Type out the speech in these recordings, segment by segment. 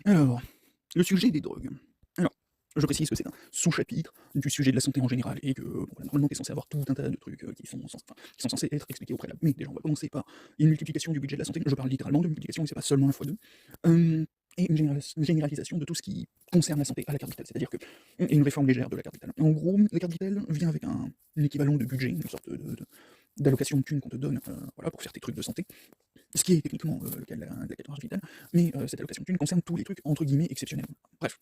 Alors, le sujet des drogues. Alors, je précise que c'est un sous-chapitre du sujet de la santé en général et que, bon, voilà, normalement, tu es censé avoir tout un tas de trucs qui sont censés être expliqués au préalable. Mais déjà, on va commencer par une multiplication du budget de la santé. Je parle littéralement de multiplication et c'est pas seulement un fois deux. Euh, et une généralisation de tout ce qui concerne la santé à la carte vitale. C'est-à-dire que, et une réforme légère de la carte vitale. En gros, la carte vitale vient avec un équivalent de budget, une sorte d'allocation de thunes qu'on te donne voilà, pour faire tes trucs de santé, ce qui est techniquement le cas de la carte vitale, mais cette allocation de thunes concerne tous les trucs entre guillemets exceptionnels. Bref,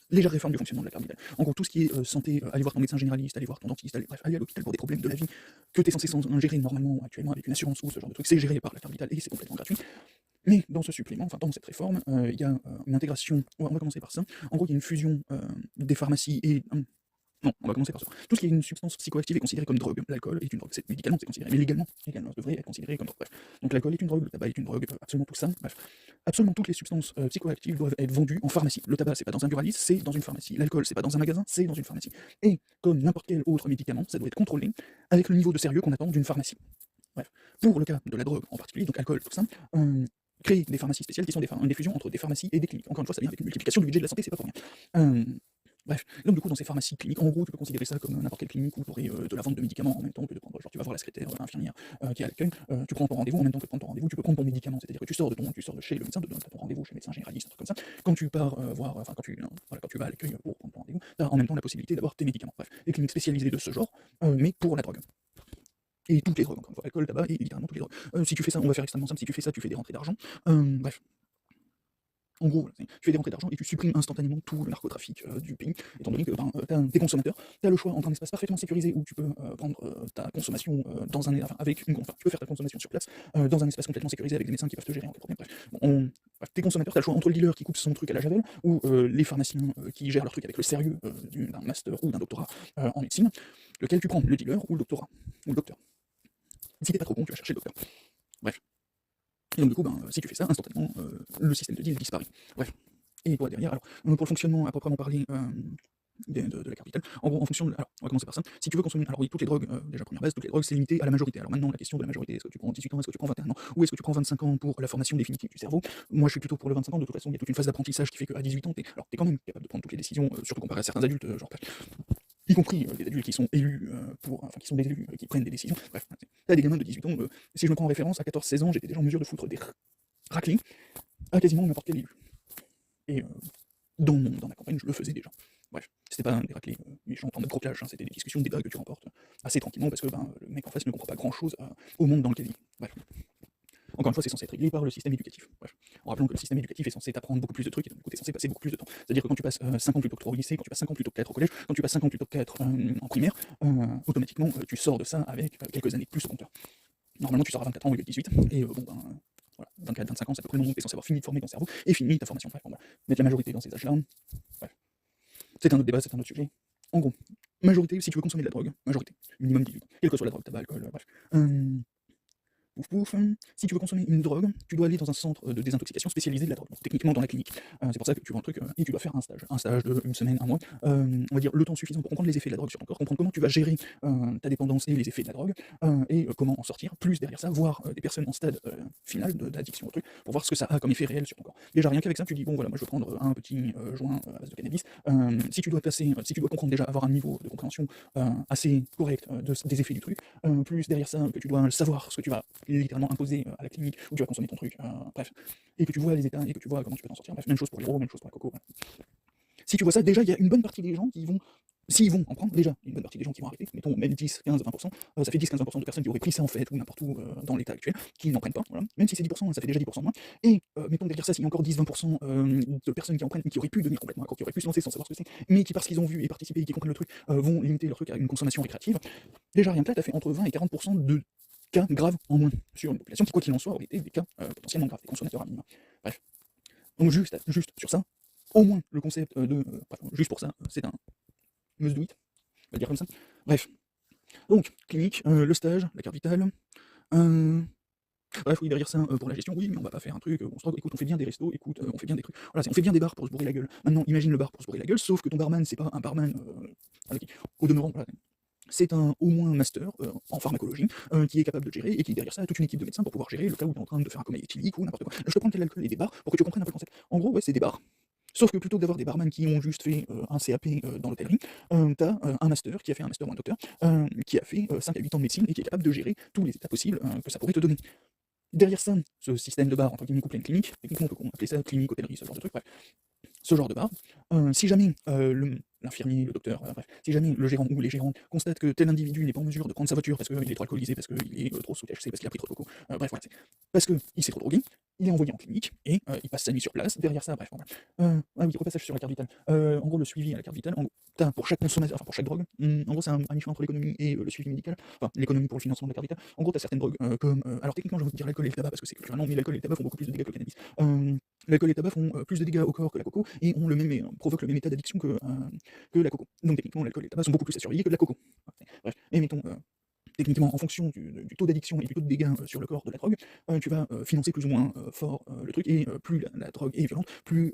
légère réforme du fonctionnement de la carte vitale. En gros, tout ce qui est santé, aller voir ton médecin généraliste, aller voir ton dentiste, bref, aller à l'hôpital pour des problèmes de la vie que tu es censé gérer normalement actuellement avec une assurance ou ce genre de truc, c'est géré par la carte vitale et c'est complètement gratuit. Mais dans ce supplément, enfin dans cette réforme, il y a une intégration, on va commencer par ça. En gros, il y a une fusion des pharmacies et non, on va commencer par ça. Tout ce qui est une substance psychoactive est considéré comme drogue. L'alcool est une drogue. Médicalement, c'est considéré. Mais légalement, ça devrait être considéré comme drogue. Bref. Donc l'alcool est une drogue, le tabac est une drogue, absolument tout ça. Bref. Absolument toutes les substances psychoactives doivent être vendues en pharmacie. Le tabac, c'est pas dans un buraliste, c'est dans une pharmacie. L'alcool, c'est pas dans un magasin, c'est dans une pharmacie. Et comme n'importe quel autre médicament, ça doit être contrôlé avec le niveau de sérieux qu'on attend d'une pharmacie. Bref. Pour le cas de la drogue en particulier, donc alcool, tout ça, créer des pharmacies spéciales qui sont des fusions entre des pharmacies et des cliniques. Encore une fois, ça vient avec une multiplication du budget de la santé, c'est pas pour rien. Bref, donc du coup dans ces pharmacies cliniques, en gros tu peux considérer ça comme n'importe quelle clinique où tu aurais de la vente de médicaments en même temps que de prendre, genre tu vas voir la secrétaire, l'infirmière qui est à l'accueil, tu prends ton rendez-vous en même temps que tu prends ton rendez-vous, tu peux prendre ton médicament, c'est-à-dire que tu sors de chez le médecin, tu as ton rendez-vous chez le médecin généraliste, un truc comme ça, quand tu pars voir, enfin quand tu vas à l'accueil pour prendre ton rendez-vous, tu as en même temps la possibilité d'avoir tes médicaments. Bref, des cliniques spécialisées de ce genre, mais pour la drogue. Et toutes les drogues, encore une fois, alcool, tabac et littéralement toutes les drogues. Si tu fais ça, on va faire extrêmement simple, si tu fais ça, tu fais des rentrées d'argent. Bref, en gros, voilà, tu fais des rentrées d'argent et tu supprimes instantanément tout le narcotrafic du pays, étant donné que t'es consommateur, tu as le choix entre un espace parfaitement sécurisé où tu peux prendre ta consommation dans enfin, tu peux faire ta consommation sur place, dans un espace complètement sécurisé avec des médecins qui peuvent te gérer en cas de problème. Bref, bon, bref, t'es consommateur, t'as le choix entre le dealer qui coupe son truc à la javel ou les pharmaciens qui gèrent leur truc avec le sérieux d'un master ou d'un doctorat en médecine. Lequel tu prends, le dealer ou le doctorat, ou le docteur. Si t'es pas trop con, tu vas chercher le docteur. Bref. Et donc du coup, si tu fais ça, instantanément, le système de deal disparaît. Bref. Et toi derrière, alors, pour le fonctionnement à proprement parler de la carte vitale, en gros, en fonction de. Alors, on va commencer par ça. Si tu veux consommer. Alors oui, toutes les drogues, déjà première base, toutes les drogues, c'est limité à la majorité. Alors maintenant, la question de la majorité, est-ce que tu prends 18 ans, est-ce que tu prends 21 ans, ou est-ce que tu prends 25 ans pour la formation définitive du cerveau? Moi, je suis plutôt pour le 25 ans, de toute façon, il y a toute une phase d'apprentissage qui fait qu'à 18 ans, t'es quand même capable de prendre toutes les décisions, surtout comparé à certains adultes, genre y compris des adultes qui sont élus qui sont des élus qui prennent des décisions. Bref, t'as des gamins de 18 ans, si je me prends en référence, à 14-16 ans, j'étais déjà en mesure de foutre des raclés à quasiment n'importe quel élu. Et dans ma campagne, je le faisais déjà. Bref, c'était pas des raclés méchants en mode gros clash, hein, c'était des discussions, des débats que tu remportes assez tranquillement parce que le mec en face ne comprend pas grand chose au monde dans lequel il vit. Bref. Encore une fois, c'est censé être réglé par le système éducatif. Bref. En rappelant que le système éducatif est censé t'apprendre beaucoup plus de trucs et donc du coup, t'es censé passer beaucoup plus de temps. C'est-à-dire que quand tu passes 5 ans plutôt que 3 au lycée, quand tu passes 5 ans plutôt que 4 au collège, quand tu passes 5 ans plutôt que 4 en primaire, automatiquement, tu sors de ça avec quelques années de plus au compteur. Normalement, tu sors à 24 ans au lieu de 18, et voilà, 24-25 ans, c'est à peu près le moment où tu es censé avoir fini de former ton cerveau et fini ta formation. Bref, voilà. Mettre la majorité dans ces âges-là, bref. C'est un autre débat, c'est un autre sujet. En gros, majorité, si tu veux consommer de la drogue, majorité, minimum 18 ans, quelle que soit la drogue, tabac, alcool, bref. Pouf pouf. Si tu veux consommer une drogue, tu dois aller dans un centre de désintoxication spécialisé de la drogue, donc techniquement dans la clinique. C'est pour ça que tu vois un truc et tu dois faire un stage de une semaine, un mois, on va dire le temps suffisant pour comprendre les effets de la drogue sur ton corps, comprendre comment tu vas gérer ta dépendance et les effets de la drogue, et comment en sortir, plus derrière ça, voir des personnes en stade final d'addiction au truc, pour voir ce que ça a comme effet réel sur ton corps. Déjà rien qu'avec ça, tu dis bon voilà, moi je veux prendre un petit joint à base de cannabis. Si tu dois comprendre déjà, avoir un niveau de compréhension assez correct des effets du truc, plus derrière ça, que tu dois savoir ce que tu vas littéralement imposé à la clinique où tu vas consommer ton truc, bref, et que tu vois les états et que tu vois comment tu peux t'en sortir, bref, même chose pour l'héros, même chose pour la coco. Bref. Si tu vois ça, déjà il y a une bonne partie des gens qui vont, s'ils vont en prendre, déjà, une bonne partie des gens qui vont arrêter, mettons même 10, 15, 20%, ça fait 10-15% de personnes qui auraient pris ça en fait, ou n'importe où dans l'état actuel, qui n'en prennent pas, voilà. Même si c'est 10%, ça fait déjà 10% de moins, et mettons derrière ça, s'il y a encore 10-20% de personnes qui en prennent, qui auraient pu devenir complètement accro, qui auraient pu se lancer sans savoir ce que c'est, mais qui parce qu'ils ont vu et participé et qui comprennent le truc, vont limiter leur truc à une consommation récréative, déjà rien que là, t'as fait entre 20 et 40% de cas graves en moins sur une population qui, quoi qu'il en soit, aurait été des cas potentiellement graves, des consommateurs à minima. Bref. Donc juste sur ça, au moins le concept juste pour ça, c'est un must do it, on va le dire comme ça. Bref. Donc, clinique, le stage, la carte vitale. Bref, oui, derrière ça, pour la gestion, oui, mais on va pas faire un truc, on se drogue, écoute, on fait bien des restos, écoute, on fait bien des trucs. Voilà, on fait bien des bars pour se bourrer la gueule. Maintenant, imagine le bar pour se bourrer la gueule, sauf que ton barman, c'est pas un barman, voilà, au demeurant, voilà, c'est au moins un master en pharmacologie qui est capable de gérer et qui derrière ça a toute une équipe de médecins pour pouvoir gérer le cas où tu es en train de faire un coma éthylique ou n'importe quoi. Je te prends le cas de l'alcool et des bars pour que tu comprennes un peu le concept. En gros, ouais, c'est des bars. Sauf que plutôt que d'avoir des barman qui ont juste fait un CAP dans l'hôtellerie, tu as un master qui a fait un master ou un docteur qui a fait 5 à 8 ans de médecine et qui est capable de gérer tous les états possibles que ça pourrait te donner. Derrière ça, ce système de bar, entre guillemets, couplé à une clinique, techniquement on peut appeler ça clinique, hôtellerie, ce genre de truc, bref, ce genre de bar, si jamais l'infirmier, le docteur, bref, si jamais le gérant ou les gérants constatent que tel individu n'est pas en mesure de prendre sa voiture parce qu'il est trop alcoolisé, parce qu'il est trop sous THC, parce qu'il a pris trop de coco, bref, voilà, parce qu'il s'est trop drogué, il est envoyé en clinique et il passe sa nuit sur place. Derrière ça, bref, voilà. Ah oui, repassage sur la carte vitale. En gros, le suivi à la carte vitale, en gros, t'as pour chaque consommation, enfin pour chaque drogue, en gros, c'est un mi-chemin entre l'économie et le suivi médical, enfin l'économie pour le financement de la carte vitale. En gros, t'as certaines drogues comme, alors techniquement, j'ai envie de dire l'alcool et le tabac parce que c'est culturellement, mais l'alcool et le tabac font beaucoup plus de dégâts que le cannabis. L'alcool et le tabac font plus de dégâts au corps que la coco et ont provoquent le même état d'addiction que la coco. Donc techniquement, l'alcool et le tabac sont beaucoup plus à surveiller que de la coco. Bref, et mettons, techniquement, en fonction du taux d'addiction et du taux de dégâts sur le corps de la drogue, tu vas financer plus ou moins fort le truc, et plus la drogue est violente, plus,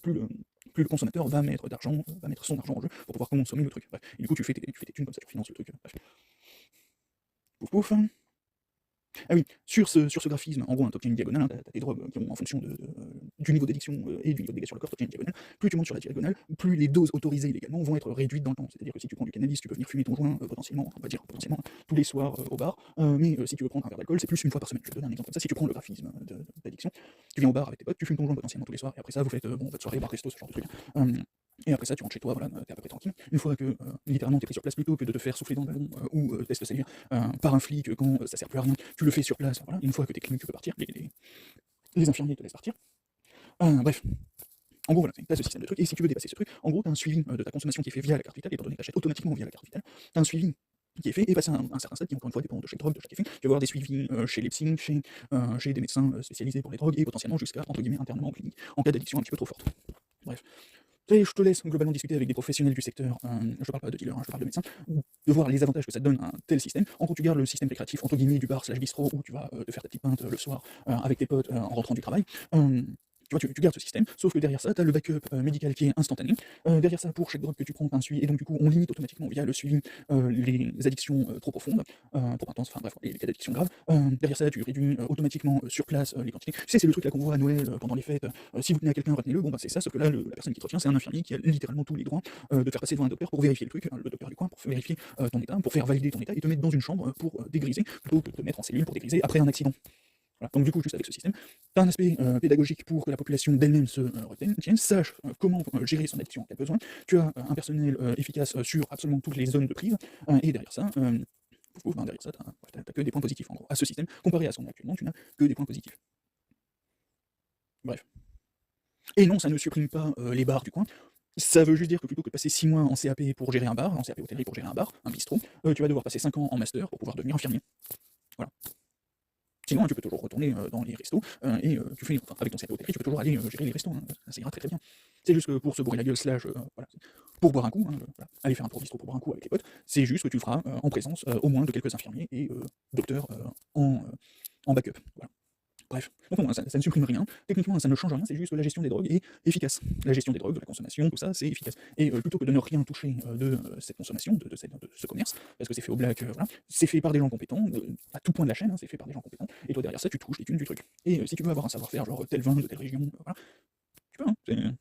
le, plus le consommateur va mettre va mettre son argent en jeu pour pouvoir consommer le truc. Bref. Et du coup, tu fais tes thunes comme ça, tu finances le truc. Bref. Pouf pouf. Ah oui, sur ce graphisme, en gros, un token diagonale, hein, tu as tes drogues qui ont, en fonction du niveau d'addiction et du niveau de dégâts sur le corps, token diagonale. Plus tu montes sur la diagonale, plus les doses autorisées illégalement vont être réduites dans le temps. C'est-à-dire que si tu prends du cannabis, tu peux venir fumer ton joint potentiellement, on va dire potentiellement, tous les soirs au bar, mais si tu veux prendre un verre d'alcool, c'est plus une fois par semaine. Je vais te donner un exemple comme ça. Si tu prends le graphisme d'addiction, tu viens au bar avec tes potes, tu fumes ton joint potentiellement tous les soirs, et après ça, vous faites votre soirée, bar resto, ce genre de truc. Et après ça, tu rentres chez toi, voilà, t'es à peu près tranquille. Une fois que, littéralement, t'es pris sur place, plutôt que de te faire souffler dans le ballon ou test salir par un flic quand ça sert plus à rien, tu le fais sur place, voilà. Une fois que t'es clean, tu peux partir, les infirmiers te laissent partir. Bref. En gros, voilà, t'as ce système de trucs, et si tu veux dépasser ce truc, en gros, t'as un suivi de ta consommation qui est fait via la carte vitale, étant donné que t'achètes automatiquement via la carte vitale, t'as un suivi qui est fait, et passé à un certain stade qui, encore une fois, dépend de chaque drogue, de chaque effet. Tu vas avoir des suivis chez les psys, chez des médecins spécialisés pour les drogues, et potentiellement jusqu'à, entre guillemets, internement en clinique, en cas d'addiction un petit peu trop forte. Bref. Et je te laisse globalement discuter avec des professionnels du secteur, je parle pas de dealers, je parle de médecins, de voir les avantages que ça te donne un tel système. En gros, tu gardes le système récréatif, entre guillemets, du bar slash bistrot, où tu vas te faire ta petite pinte le soir avec tes potes en rentrant du travail. Tu vois, tu gardes ce système, sauf que derrière ça, tu as le backup médical qui est instantané. Derrière ça, pour chaque drogue que tu prends, tu as un suivi, et donc du coup, on limite automatiquement via le suivi les addictions trop profondes, trop intenses, enfin bref, les cas d'addiction graves. Derrière ça, tu réduis automatiquement sur place les quantités. Tu sais, c'est le truc là qu'on voit à Noël pendant les fêtes. Si vous tenez à quelqu'un, retenez-le. Bon, bah c'est ça, sauf que là, la personne qui te retient, c'est un infirmier qui a littéralement tous les droits de te faire passer devant un docteur pour vérifier le truc, le docteur du coin, pour vérifier ton état, pour faire valider ton état et te mettre dans une chambre pour dégriser, plutôt que de te mettre en cellule pour dégriser après un accident. Voilà. Donc du coup, juste avec ce système, tu as un aspect pédagogique pour que la population d'elle-même se retienne, sache comment gérer son addiction en cas de besoin. Tu as un personnel efficace sur absolument toutes les zones de prise, et derrière ça, derrière ça, t'as que des points positifs en gros. À ce système, comparé à son actuellement, tu n'as que des points positifs. Bref. Et non, ça ne supprime pas les bars du coin. Ça veut juste dire que plutôt que de passer 6 mois en CAP pour gérer un bar, en CAP hôtellerie pour gérer un bar, un bistrot, tu vas devoir passer 5 ans en master pour pouvoir devenir infirmier. Voilà. Sinon, tu peux toujours retourner dans les restos et tu fais, enfin, avec ton CAP hôtellerie, tu peux toujours aller gérer les restos, hein, ça ira très très bien. C'est juste que pour se bourrer la gueule, voilà, pour boire un coup, hein, voilà, aller faire un tour bistrot pour boire un coup avec les potes, c'est juste que tu le feras en présence au moins de quelques infirmiers et docteurs en backup. Voilà. Bref, donc non, ça ne supprime rien, techniquement ça ne change rien, c'est juste que la gestion des drogues est efficace. La gestion des drogues, de la consommation, tout ça, c'est efficace. Et plutôt que de ne rien toucher de cette consommation, de ce commerce, parce que c'est fait au black, voilà, c'est fait par des gens compétents, à tout point de la chaîne, hein, c'est fait par des gens compétents, et toi derrière ça, tu touches les thunes du truc. Et si tu veux avoir un savoir-faire, genre tel vin de telle région, voilà, tu peux, hein,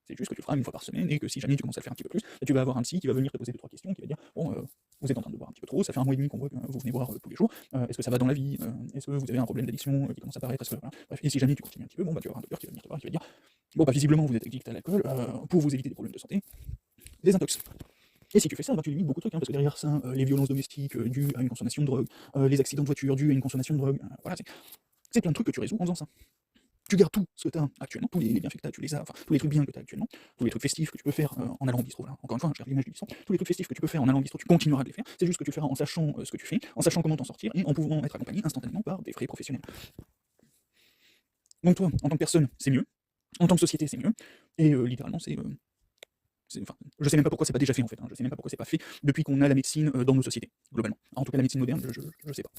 c'est juste que tu feras une fois par semaine et que si jamais tu commences à le faire un petit peu plus, tu vas avoir un psy qui va venir te poser 2-3 questions, qui va dire bon, vous êtes en train de boire un petit peu trop, ça fait 1 mois et demi qu'on voit que vous venez boire tous les jours, est-ce que ça va dans la vie, est-ce que vous avez un problème d'addiction qui commence à apparaître, voilà. Bref, et si jamais tu continues un petit peu, bon, bah, tu vas avoir un docteur qui va venir te voir, qui va dire bon, bah visiblement vous êtes addict à l'alcool, pour vous éviter des problèmes de santé, désintox. Et si tu fais ça, bah, tu limites beaucoup de trucs, hein, parce que derrière ça, les violences domestiques dues à une consommation de drogue, les accidents de voiture dus à une consommation de drogue, voilà, c'est plein de trucs que tu résous en faisant ça. Tu gardes tout ce que tu as actuellement, tous les bienfaits que tu as, tu les as, enfin, tous les trucs bien que tu as actuellement, tous les trucs festifs que tu peux faire en allant au bistrot, là. Encore une fois, je garde l'image du bistrot, tous les trucs festifs que tu peux faire en allant au bistrot, tu continueras de les faire, c'est juste que tu le feras en sachant ce que tu fais, en sachant comment t'en sortir, et en pouvant être accompagné instantanément par des vrais professionnels. Donc toi, en tant que personne, c'est mieux, en tant que société, c'est mieux, et littéralement, enfin, je sais même pas pourquoi c'est pas déjà fait en fait, hein. Je sais même pas pourquoi c'est pas fait depuis qu'on a la médecine dans nos sociétés, globalement. En tout cas, la médecine moderne, je sais pas.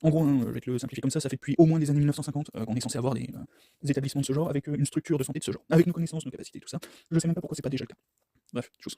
En gros, hein, je vais te le simplifier comme ça fait depuis au moins les années 1950 qu'on est censé avoir des établissements de ce genre, avec une structure de santé de ce genre, avec nos connaissances, nos capacités, tout ça. Je sais même pas pourquoi c'est pas déjà le cas. Bref, chose.